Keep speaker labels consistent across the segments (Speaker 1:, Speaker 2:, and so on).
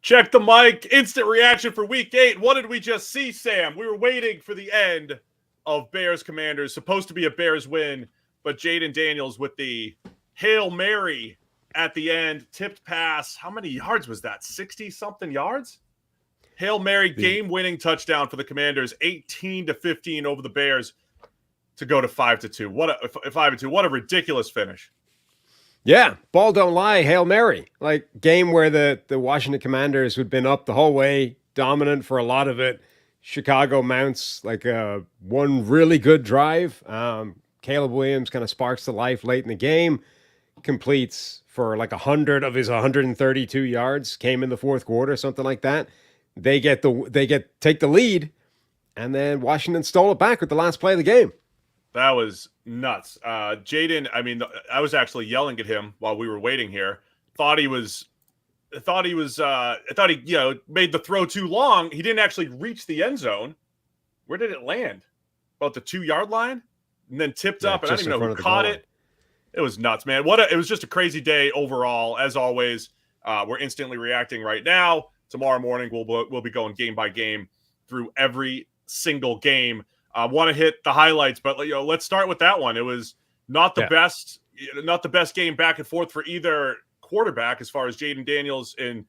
Speaker 1: Check the mic. Instant reaction for week 8. What did we just see, Sam? We were waiting for the end of Bears Commanders. Supposed to be a Bears win, but Jaden Daniels with the Hail Mary at the end. Tipped pass. How many yards was that? 60-something yards? Hail Mary game-winning touchdown for the Commanders. 18-15 over the Bears to go to 5-2. What a 5-2. What a ridiculous finish.
Speaker 2: Yeah, ball don't lie, Hail Mary. Like, game where the Washington Commanders had been up the whole way, dominant for a lot of it. Chicago mounts like one really good drive. Caleb Williams kind of sparks to life late in the game, completes for like 100 of his 132 yards, came in the fourth quarter, something like that. They take the lead, and then Washington stole it back with the last play of the game.
Speaker 1: That was nuts. Jaden, I mean, I was actually yelling at him while we were waiting here. I thought he made the throw too long. He didn't actually reach the end zone. Where did it land? About the 2-yard line? And then tipped up, and I don't even know who caught it. It was nuts, man. It was just a crazy day overall. As always, we're instantly reacting right now. Tomorrow morning, we'll be going game by game through every single game. I want to hit the highlights, but let's start with that one. It was not the best game back and forth for either quarterback as far as Jaden Daniels and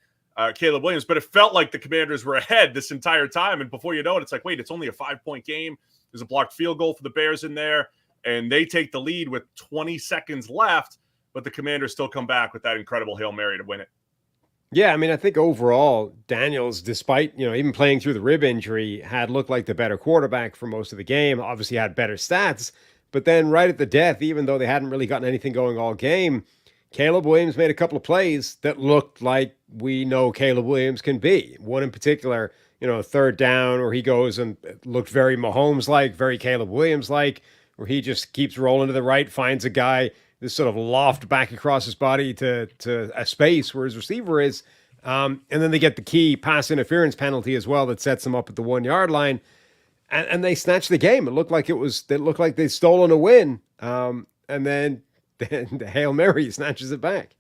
Speaker 1: Caleb Williams, but it felt like the Commanders were ahead this entire time. And before you know it, it's like, wait, it's only a 5-point game. There's a blocked field goal for the Bears in there, and they take the lead with 20 seconds left, but the Commanders still come back with that incredible Hail Mary to win it.
Speaker 2: Yeah, I mean, I think overall, Daniels, despite, even playing through the rib injury, had looked like the better quarterback for most of the game, obviously had better stats, but then right at the death, even though they hadn't really gotten anything going all game, Caleb Williams made a couple of plays that looked like we know Caleb Williams can be. One in particular, third down, where he goes and looked very Mahomes-like, very Caleb Williams-like, where he just keeps rolling to the right, finds a guy, this sort of loft back across his body to a space where his receiver is. And then they get the key pass interference penalty as well that sets them up at the 1-yard line. And they snatched the game. It looked like they'd stolen a win. And then the Hail Mary snatches it back.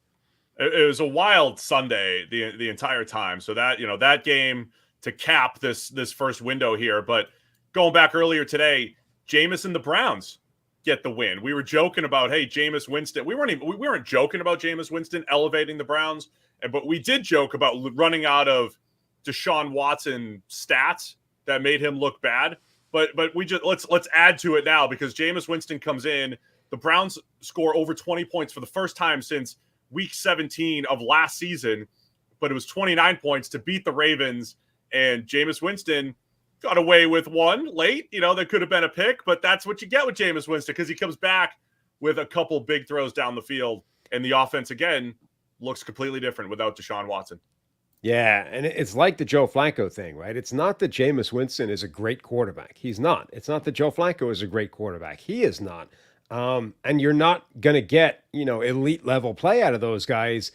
Speaker 1: It was a wild Sunday the entire time. So that, that game to cap this first window here. But going back earlier today, Jameis and the Browns get the win. We were joking about, hey, Jameis Winston. We weren't joking about Jameis Winston elevating the Browns, but we did joke about running out of Deshaun Watson stats that made him look bad. But we just let's add to it now, because Jameis Winston comes in. The Browns score over 20 points for the first time since week 17 of last season, but it was 29 points to beat the Ravens, and Jameis Winston got away with one late. There could have been a pick, but that's what you get with Jameis Winston, because he comes back with a couple big throws down the field, and the offense, again, looks completely different without Deshaun Watson.
Speaker 2: Yeah, and it's like the Joe Flacco thing, right? It's not that Jameis Winston is a great quarterback. He's not. It's not that Joe Flacco is a great quarterback. He is not. And you're not going to get, elite level play out of those guys,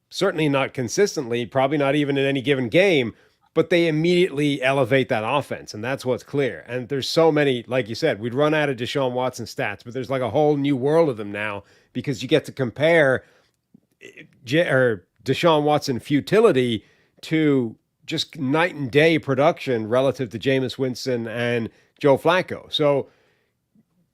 Speaker 2: certainly not consistently, probably not even in any given game. But they immediately elevate that offense, and that's what's clear. And there's so many, like you said, we'd run out of Deshaun Watson stats, but there's like a whole new world of them now, because you get to compare Deshaun Watson futility to just night and day production relative to Jameis Winston and Joe Flacco. So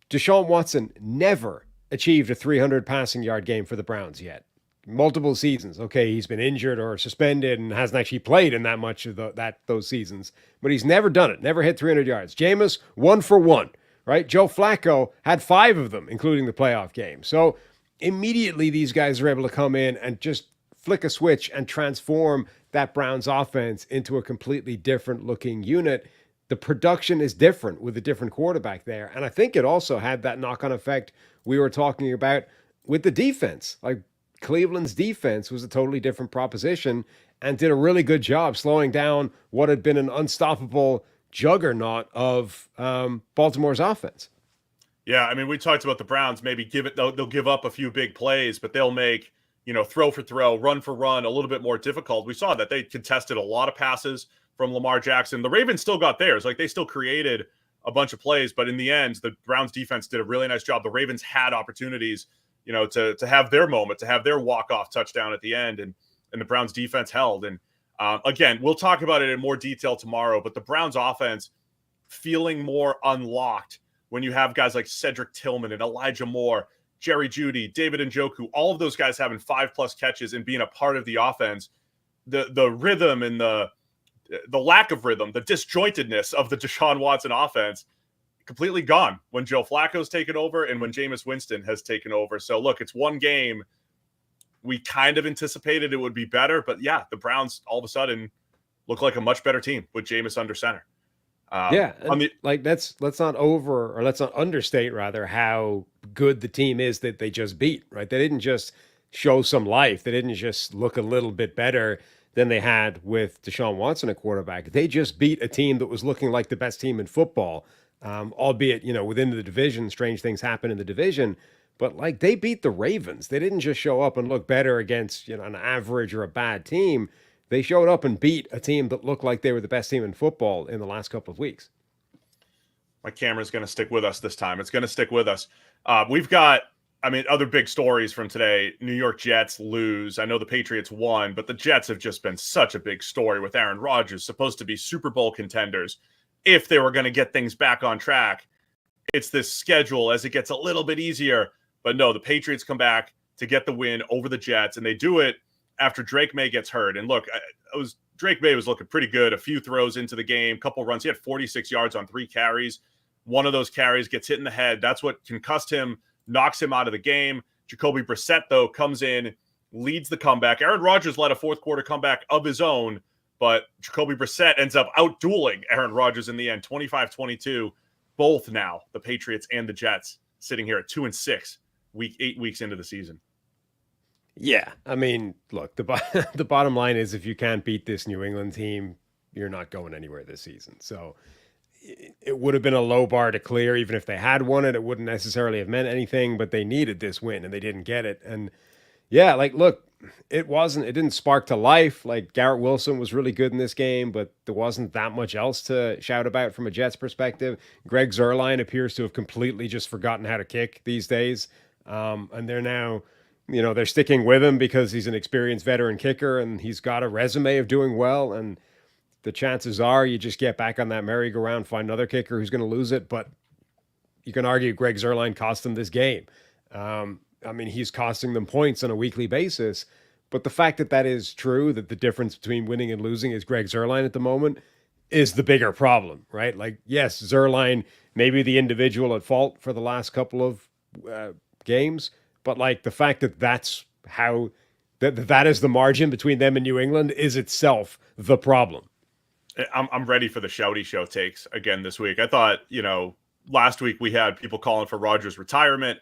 Speaker 2: Deshaun Watson never achieved a 300 passing yard game for the Browns yet. Multiple seasons. Okay, he's been injured or suspended and hasn't actually played in that much of those seasons, but he's never done it. Never hit 300 yards. Jameis, 1 for 1, right? Joe Flacco had 5 of them, including the playoff game. So immediately these guys are able to come in and just flick a switch and transform that Browns offense into a completely different looking unit. The production is different with a different quarterback there. And I think it also had that knock-on effect we were talking about with the defense. Like, Cleveland's defense was a totally different proposition and did a really good job slowing down what had been an unstoppable juggernaut of Baltimore's offense.
Speaker 1: Yeah, I mean, we talked about the Browns. Maybe they'll give up a few big plays, but they'll make, throw for throw, run for run a little bit more difficult. We saw that they contested a lot of passes from Lamar Jackson. The Ravens still got theirs. Like, they still created a bunch of plays, but in the end, the Browns defense did a really nice job. The Ravens had opportunities to have their moment, to have their walk-off touchdown at the end, and the Browns defense held. And Again, we'll talk about it in more detail tomorrow, but the Browns offense feeling more unlocked when you have guys like Cedric Tillman and Elijah Moore, Jerry Jeudy, David Njoku, all of those guys having 5+ catches and being a part of the offense. The rhythm and the lack of rhythm, the disjointedness of the Deshaun Watson offense completely gone when Joe Flacco's taken over and when Jameis Winston has taken over. So look, it's one game. We kind of anticipated it would be better, but yeah, the Browns all of a sudden look like a much better team with Jameis under center.
Speaker 2: Let's not understate rather how good the team is that they just beat, right? They didn't just show some life. They didn't just look a little bit better than they had with Deshaun Watson at quarterback. They just beat a team that was looking like the best team in football, albeit, within the division, strange things happen in the division. But like they beat the Ravens. They didn't just show up and look better against, an average or a bad team. They showed up and beat a team that looked like they were the best team in football in the last couple of weeks.
Speaker 1: My camera's going to stick with us this time. It's going to stick with us. We've got, other big stories from today. New York Jets lose. I know the Patriots won, but the Jets have just been such a big story with Aaron Rodgers, supposed to be Super Bowl contenders. If they were going to get things back on track, it's this schedule as it gets a little bit easier. But no, the Patriots come back to get the win over the Jets, and they do it after Drake May gets hurt. And look, Drake May was looking pretty good. A few throws into the game, couple runs. He had 46 yards on 3 carries. One of those carries gets hit in the head. That's what concussed him, knocks him out of the game. Jacoby Brissett, though, comes in, leads the comeback. Aaron Rodgers led a fourth quarter comeback of his own, but Jacoby Brissett ends up out-dueling Aaron Rodgers in the end, 25-22. Both now, the Patriots and the Jets, sitting here at 2-6, 8 weeks into the season.
Speaker 2: Yeah, look, the bottom line is if you can't beat this New England team, you're not going anywhere this season. So it would have been a low bar to clear. Even if they had won it, it wouldn't necessarily have meant anything, but they needed this win and they didn't get it. And yeah, look, it didn't spark to life. Like Garrett Wilson was really good in this game, but there wasn't that much else to shout about from a Jets perspective. Greg Zuerlein appears to have completely just forgotten how to kick these days. And they're now, they're sticking with him because he's an experienced veteran kicker and he's got a resume of doing well. And the chances are you just get back on that merry-go-round, find another kicker who's going to lose it. But you can argue Greg Zuerlein cost them this game. He's costing them points on a weekly basis. But the fact that is true, that the difference between winning and losing is Greg Zuerlein at the moment, is the bigger problem, right? Like, yes, Zuerlein may be the individual at fault for the last couple of games, but like the fact that's how that is the margin between them and New England is itself the problem.
Speaker 1: I'm ready for the shouty show takes again this week. I thought, last week we had people calling for Rodgers' retirement.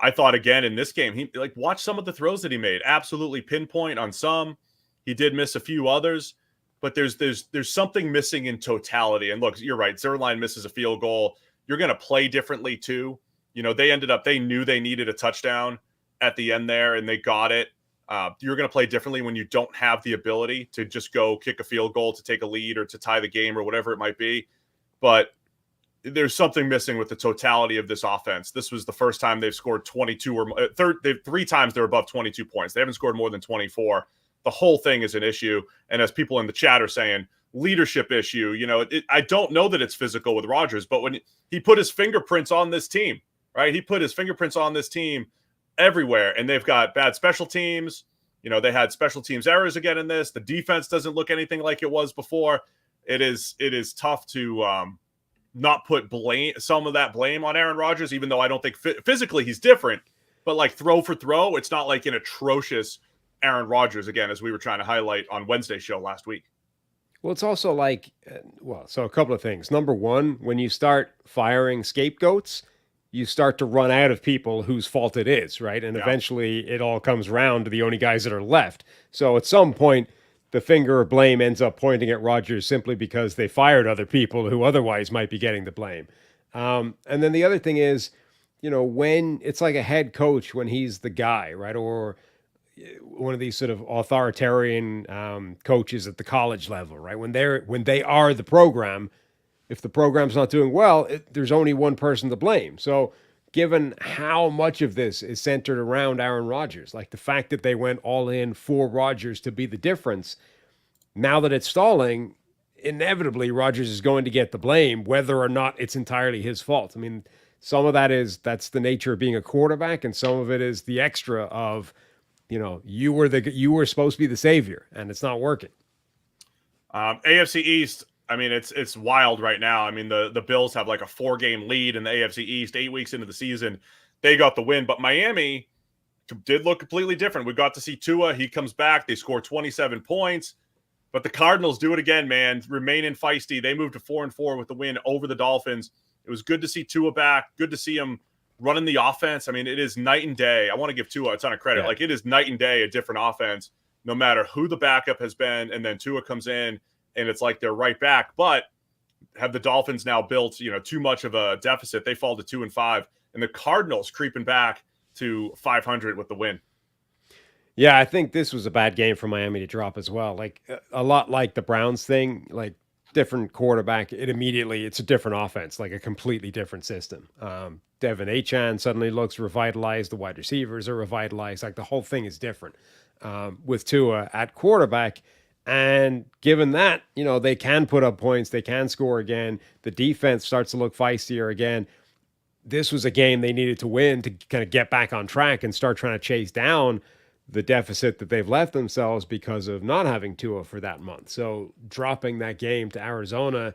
Speaker 1: I thought again in this game, he watch some of the throws that he made. Absolutely pinpoint on some. He did miss a few others, but there's something missing in totality. And look, you're right. Zuerlein misses a field goal. You're going to play differently too. They knew they needed a touchdown at the end there and they got it. You're going to play differently when you don't have the ability to just go kick a field goal to take a lead or to tie the game or whatever it might be. But there's something missing with the totality of this offense. This was the first time they've scored 22 or three times they're above 22 points. They haven't scored more than 24. The whole thing is an issue. And as people in the chat are saying, leadership issue, I don't know that it's physical with Rodgers, but when he put his fingerprints on this team, right? He put his fingerprints on this team everywhere, and they've got bad special teams. They had special teams errors again in this. The defense doesn't look anything like it was before. It is tough to not put some of that blame on Aaron Rodgers, even though I don't think physically he's different. But like throw for throw, it's not like an atrocious Aaron Rodgers again, as we were trying to highlight on Wednesday's show last week.
Speaker 2: Well, it's also like, so a couple of things. Number one, when you start firing scapegoats, you start to run out of people whose fault it is, right? And eventually it all comes around to the only guys that are left. So at some point, the finger of blame ends up pointing at Rodgers simply because they fired other people who otherwise might be getting the blame. And then the other thing is, when it's like a head coach, when he's the guy, right? Or one of these sort of authoritarian coaches at the college level, right? When they are the program, if the program's not doing well, there's only one person to blame. So given how much of this is centered around Aaron Rodgers, like the fact that they went all in for Rodgers to be the difference, now that it's stalling, inevitably Rodgers is going to get the blame, whether or not it's entirely his fault. I mean, some of that's the nature of being a quarterback, and some of it is the extra of, you were supposed to be the savior, and it's not working.
Speaker 1: AFC East, I mean, it's wild right now. I mean, the Bills have like a 4-game lead in the AFC East, 8 weeks into the season. They got the win, but Miami did look completely different. We got to see Tua. He comes back. They score 27 points. But the Cardinals do it again, man. Remaining feisty. They moved to 4-4 with the win over the Dolphins. It was good to see Tua back. Good to see him running the offense. I mean, it is night and day. I want to give Tua a ton of credit. Yeah. Like, it is night and day, a different offense, no matter who the backup has been. And then Tua comes in, and it's like they're right back. But have the Dolphins now built, too much of a deficit? They fall to 2-5. And the Cardinals creeping back to 500 with the win.
Speaker 2: Yeah, I think this was a bad game for Miami to drop as well. Like, a lot like the Browns thing, like different quarterback, it's a different offense, like a completely different system. Devin Achane suddenly looks revitalized. The wide receivers are revitalized. Like, the whole thing is different with Tua at quarterback. And given that, they can put up points, they can score again. The defense starts to look feistier again. This was a game they needed to win to kind of get back on track and start trying to chase down the deficit that they've left themselves because of not having Tua for that month. So dropping that game to Arizona,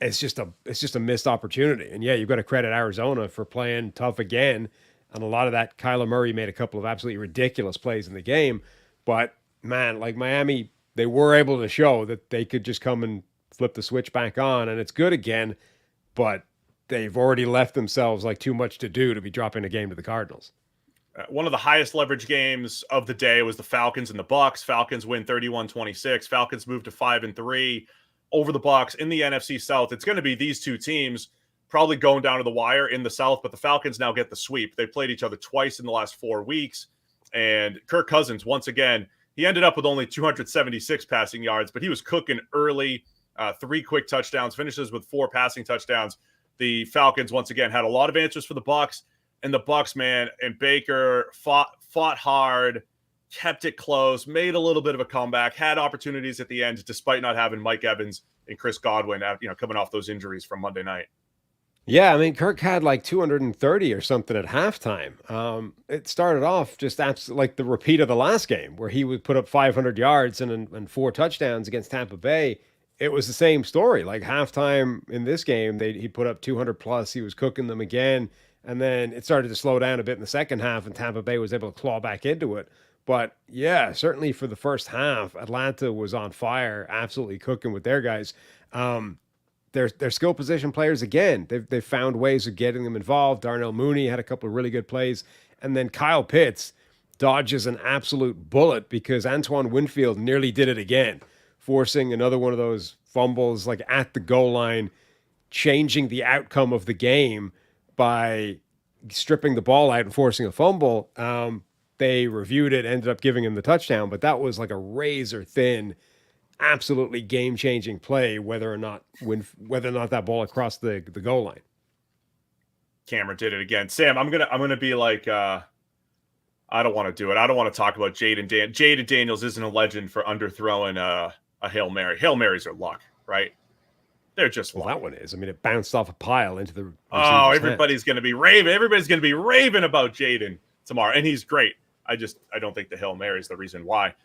Speaker 2: it's just a missed opportunity. And yeah, you've got to credit Arizona for playing tough again. And a lot of that, Kyler Murray made a couple of absolutely ridiculous plays in the game. But man, like Miami, they were able to show that they could just come and flip the switch back on, and it's good again. But they've already left themselves like too much to do to be dropping a game to the Cardinals.
Speaker 1: One of the highest leverage games of the day was the Falcons and the Bucs. Falcons win 31-26. Falcons move to 5-3 over the Bucs in the NFC South. It's going to be these two teams probably going down to the wire in the South, but the Falcons now get the sweep. They played each other twice in the last 4 weeks, and Kirk Cousins, once again, he ended up with only 276 passing yards, but he was cooking early. 3 quick touchdowns, finishes with 4 passing touchdowns. The Falcons, once again, had a lot of answers for the Bucs. And the Bucs, man, and Baker fought hard, kept it close, made a little bit of a comeback, had opportunities at the end, despite not having Mike Evans and Chris Godwin, coming off those injuries from Monday night.
Speaker 2: Yeah, I mean, Kirk had like 230 or something at halftime. It started off just like the repeat of the last game, where he would put up 500 yards and 4 touchdowns against Tampa Bay. It was the same story. Like, halftime in this game, he put up 200 plus. He was cooking them again. And then it started to slow down a bit in the second half, and Tampa Bay was able to claw back into it. But yeah, certainly for the first half, Atlanta was on fire, absolutely cooking with their guys. Their skill position players, again, they've found ways of getting them involved. Darnell Mooney had a couple of really good plays. And then Kyle Pitts dodges an absolute bullet because Antoine Winfield nearly did it again, forcing another one of those fumbles like at the goal line, changing the outcome of the game by stripping the ball out and forcing a fumble. They reviewed it, ended up giving him the touchdown, but that was like a razor thin, absolutely game-changing play, whether or not that ball crossed the goal line.
Speaker 1: Cameron did it again. Sam, I'm gonna be like, I don't want to do it. I don't want to talk about Jaden Daniels isn't a legend for underthrowing a Hail Mary. Hail Marys are luck, right? They're just
Speaker 2: that one is. I mean, it bounced off a pile into the.
Speaker 1: Everybody's going to be raving. Everybody's going to be raving about Jaden tomorrow, and he's great. I don't think the Hail Mary is the reason why.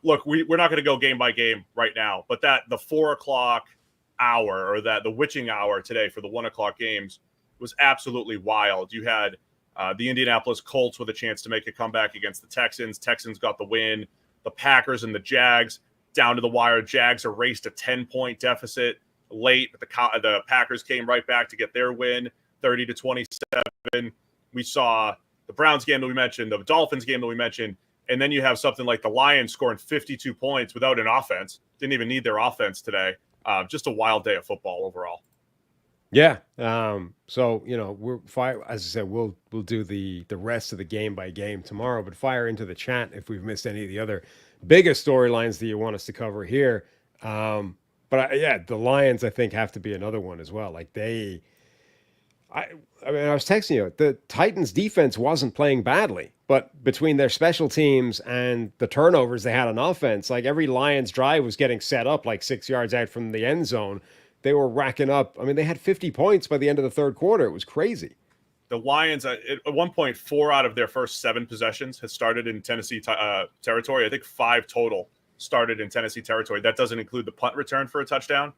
Speaker 1: Look, we're not going to go game by game right now, but the 4 o'clock hour, or the witching hour today for the 1 o'clock games, was absolutely wild. You had the Indianapolis Colts with a chance to make a comeback against the Texans. Texans got the win. The Packers and the Jags down to the wire. Jags erased a 10-point deficit late. The Packers came right back to get their win, 30-27. We saw the Browns game that we mentioned, the Dolphins game that we mentioned, and then you have something like the Lions scoring 52 points without an offense. Didn't even need their offense today. Just a wild day of football overall.
Speaker 2: Yeah. So, we're fire. As I said, we'll do the rest of the game by game tomorrow, but fire into the chat if we've missed any of the other biggest storylines that you want us to cover here. But the Lions, I think, have to be another one as well. Like I was texting you, the Titans defense wasn't playing badly, But between their special teams and the turnovers they had on offense, like every Lions drive was getting set up like 6 yards out from the end zone. They were racking up. I mean, they had 50 points by the end of the third quarter. It was crazy.
Speaker 1: The Lions, at one point, 4 out of their first 7 possessions had started in Tennessee territory. I think 5 total started in Tennessee territory. That doesn't include the punt return for a touchdown.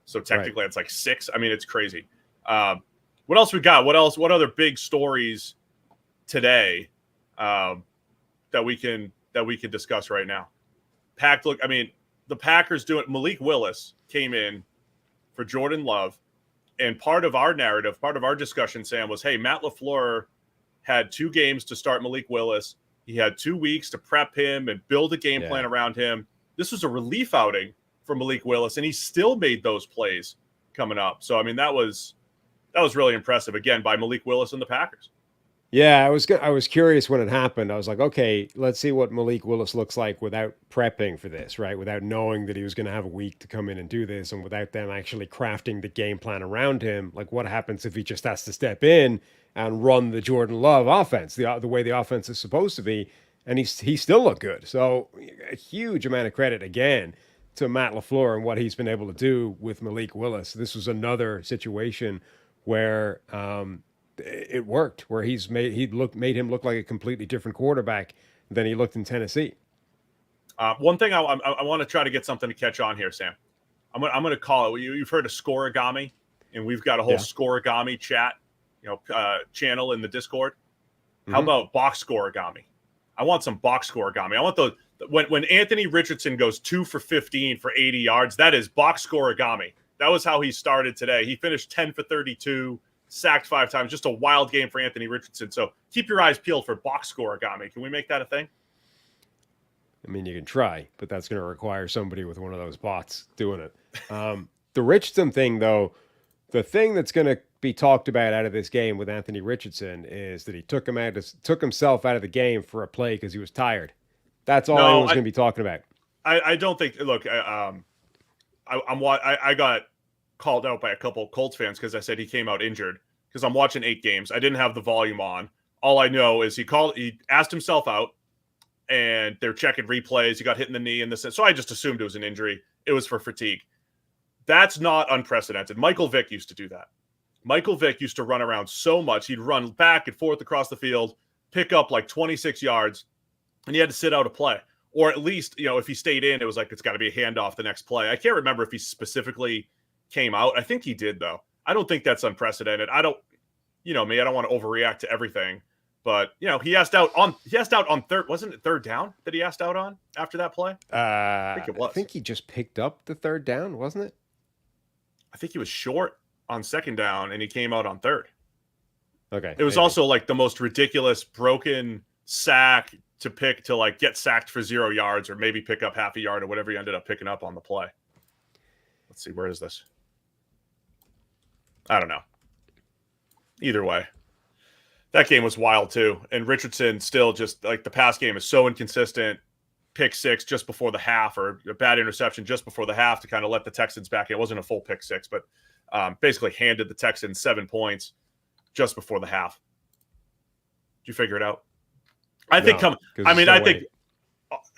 Speaker 1: So technically, It's like 6. I mean, it's crazy. What else we got? What other big stories today that we can discuss right now? The Packers doing. Malik Willis came in for Jordan Love. And part of our narrative, part of our discussion, Sam, was, hey, Matt LaFleur had 2 games to start Malik Willis. He had 2 weeks to prep him and build a game plan around him. This was a relief outing for Malik Willis, and he still made those plays coming up. So, I mean, that was really impressive, again, by Malik Willis and the Packers.
Speaker 2: Yeah, I was curious when it happened. I was like, okay, let's see what Malik Willis looks like without prepping for this, right? Without knowing that he was going to have a week to come in and do this, and without them actually crafting the game plan around him. Like, what happens if he just has to step in and run the Jordan Love offense, the way the offense is supposed to be, and he still looked good. So a huge amount of credit again to Matt LaFleur and what he's been able to do with Malik Willis. This was another situation where it worked, where made him look like a completely different quarterback than he looked in Tennessee.
Speaker 1: One thing I want to try to get something to catch on here, Sam. I'm going to call it. You've heard of scoreagami, and we've got a whole scoreagami chat, channel in the Discord. How about box scoreagami? I want some box scoreagami. I want when Anthony Richardson goes 2 for 15 for 80 yards. That is box scoreagami. That was how he started today. He finished 10 for 32. Sacked 5 times. Just a wild game for Anthony Richardson. So keep your eyes peeled for box scoreagami. Can we make that a thing?
Speaker 2: I mean, you can try, but that's going to require somebody with one of those bots doing it. The Richardson thing, though, the thing that's going to be talked about out of this game with Anthony Richardson is that he took himself out of the game for a play because he was tired. That's all anyone's going to be talking about.
Speaker 1: I don't think. Look, I got called out by a couple of Colts fans because I said he came out injured because I'm watching 8 games. I didn't have the volume on. All I know is he asked himself out and they're checking replays. He got hit in the knee and this. So I just assumed it was an injury. It was for fatigue. That's not unprecedented. Michael Vick used to do that. Michael Vick used to run around so much. He'd run back and forth across the field, pick up like 26 yards, and he had to sit out a play. Or at least, if he stayed in, it was like, it's got to be a handoff the next play. I can't remember if he specifically came out. I think he did, though. I don't think that's unprecedented. I don't want to overreact to everything, but he asked out on third. Wasn't it third down that he asked out on after that play? I think it was.
Speaker 2: I think he just picked up the third down, wasn't it?
Speaker 1: I think he was short on second down and he came out on third.
Speaker 2: Okay.
Speaker 1: It was also like the most ridiculous broken sack to like get sacked for 0 yards or maybe pick up half a yard or whatever he ended up picking up on the play. Let's see, where is this? I don't know. Either way, that game was wild too. And Richardson still just like the pass game is so inconsistent. Pick 6 just before the half or a bad interception just before the half to kind of let the Texans back in. It wasn't a full pick 6, but basically handed the Texans 7 points just before the half. Did you figure it out? I think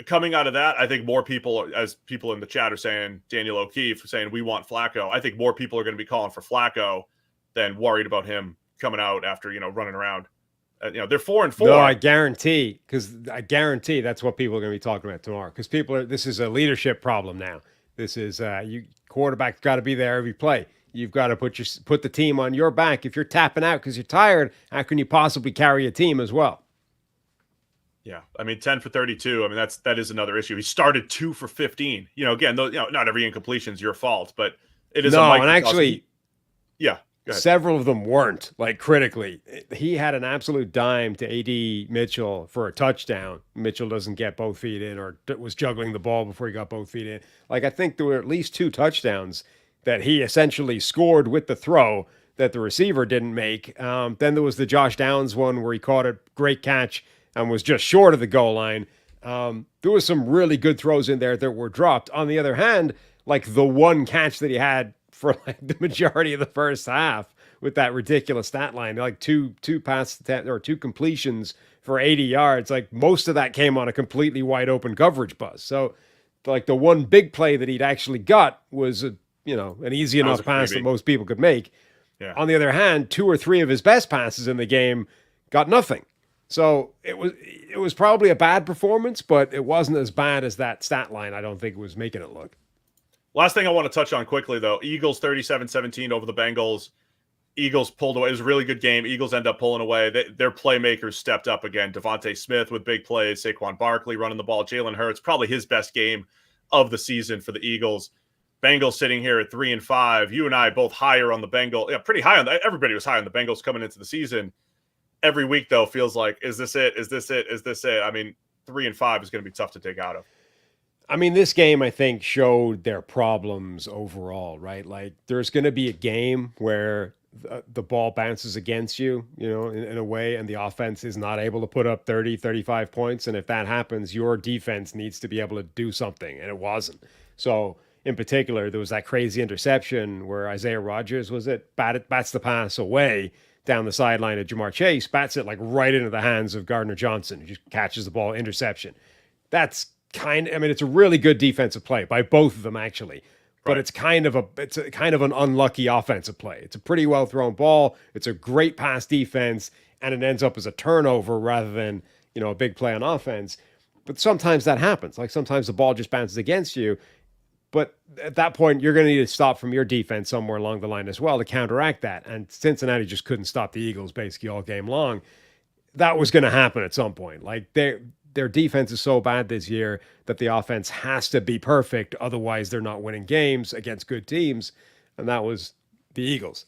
Speaker 1: coming out of that, I think more people, as people in the chat are saying, Daniel O'Keefe saying we want Flacco. I think more people are going to be calling for Flacco than worried about him coming out after running around. They're 4-4.
Speaker 2: No, I guarantee that's what people are going to be talking about tomorrow. Because this is a leadership problem now. This is quarterback's got to be there every play. You've got to put the team on your back. If you're tapping out because you're tired, how can you possibly carry a team as well?
Speaker 1: Yeah, I mean, 10 for 32. I mean, that is another issue. He started 2 for 15. Again, not every incompletion is your fault, but it is.
Speaker 2: No, and actually,
Speaker 1: yeah, go ahead.
Speaker 2: Several of them weren't, like critically. He had an absolute dime to A.D. Mitchell for a touchdown. Mitchell doesn't get both feet in, or was juggling the ball before he got both feet in. Like, I think there were at least 2 touchdowns that he essentially scored with the throw that the receiver didn't make. Then there was the Josh Downs one where he caught a great catch and was just short of the goal line. There was some really good throws in there that were dropped. On the other hand, like the one catch that he had for like the majority of the first half with that ridiculous stat line, like two passes or 2 completions for 80 yards. Like most of that came on a completely wide open coverage bust. So like the one big play that he'd actually got was an easy enough pass that most people could make.
Speaker 1: Yeah.
Speaker 2: On the other hand, 2 or 3 of his best passes in the game got nothing. So it was probably a bad performance, but it wasn't as bad as that stat line. I don't think it was making it look.
Speaker 1: Last thing I want to touch on quickly, though, Eagles 37-17 over the Bengals. Eagles pulled away. It was a really good game. Eagles end up pulling away. Their playmakers stepped up again. Devontae Smith with big plays. Saquon Barkley running the ball. Jalen Hurts, probably his best game of the season for the Eagles. Bengals sitting here at 3-5. You and I both higher on the Bengals. Yeah, pretty high on that. Everybody was high on the Bengals coming into the season. Every week, though, feels like, is this it? Is this it? Is this it? I mean, 3-5 is going to be tough to take out of.
Speaker 2: I mean, this game, I think, showed their problems overall, right? Like, there's going to be a game where the ball bounces against you, in a way, and the offense is not able to put up 30, 35 points. And if that happens, your defense needs to be able to do something, and it wasn't. So, in particular, there was that crazy interception where Isaiah Rodgers, bats the pass away down the sideline of Jamar Chase, bats it like right into the hands of Gardner Johnson, who just catches the ball, interception. That's it's a really good defensive play by both of them, actually. But
Speaker 1: right.
Speaker 2: it's kind of an unlucky offensive play. It's a pretty well thrown ball. It's a great pass defense, and it ends up as a turnover rather than, a big play on offense. But sometimes that happens. Like sometimes the ball just bounces against you. But at that point, you're going to need to stop from your defense somewhere along the line as well to counteract that. And Cincinnati just couldn't stop the Eagles basically all game long. That was going to happen at some point. Like their defense is so bad this year that the offense has to be perfect. Otherwise, they're not winning games against good teams. And that was the Eagles.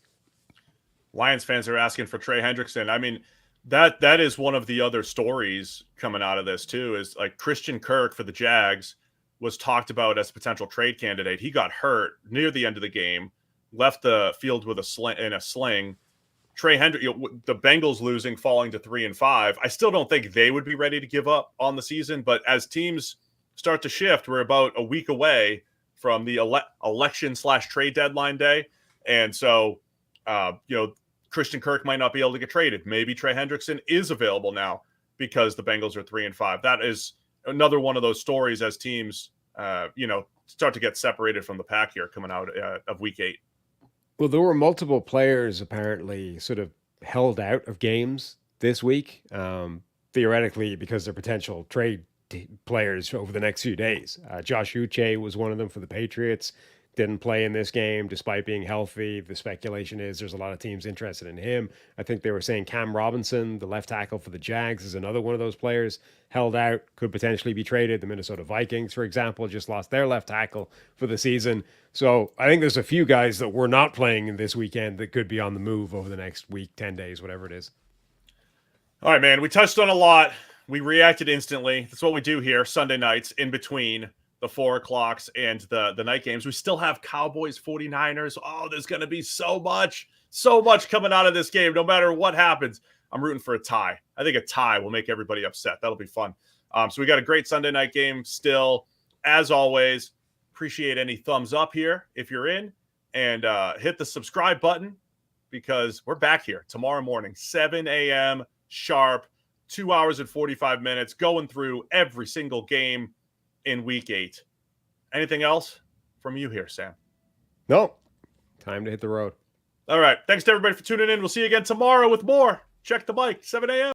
Speaker 1: Lions fans are asking for Trey Hendrickson. I mean, that is one of the other stories coming out of this too, is like Christian Kirk for the Jags was talked about as a potential trade candidate. He got hurt near the end of the game, left the field with a sling. Trey Hendrick, the Bengals losing, falling to 3-5. I still don't think they would be ready to give up on the season. But as teams start to shift, we're about a week away from the election/trade deadline day, and so Christian Kirk might not be able to get traded. Maybe Trey Hendrickson is available now because the Bengals are 3-5. That is another one of those stories as teams, start to get separated from the pack here coming out of week 8.
Speaker 2: Well, there were multiple players apparently sort of held out of games this week, theoretically because they're potential trade players over the next few days. Josh Uche was one of them for the Patriots. Didn't play in this game despite being healthy. The speculation is there's a lot of teams interested in him. I think they were saying Cam Robinson, the left tackle for the Jags, is another one of those players held out, could potentially be traded. The Minnesota Vikings, for example, just lost their left tackle for the season. So I think there's a few guys that were not playing this weekend that could be on the move over the next week, 10 days, whatever it is.
Speaker 1: All right, man. We touched on a lot. We reacted instantly. That's what we do here Sunday nights in between the 4 o'clocks and the night games. We still have Cowboys 49ers. Oh, there's going to be so much coming out of this game, no matter what happens. I'm rooting for a tie. I think a tie will make everybody upset. That'll be fun. So we got a great Sunday night game still. As always, appreciate any thumbs up here if you're in, and hit the subscribe button because we're back here tomorrow morning, 7 a.m. sharp, 2 hours and 45 minutes, going through every single game in week 8. Anything else from you here, Sam?
Speaker 2: No. Time to hit the road.
Speaker 1: All right. Thanks to everybody for tuning in. We'll see you again tomorrow with more. Check the mic, 7 a.m.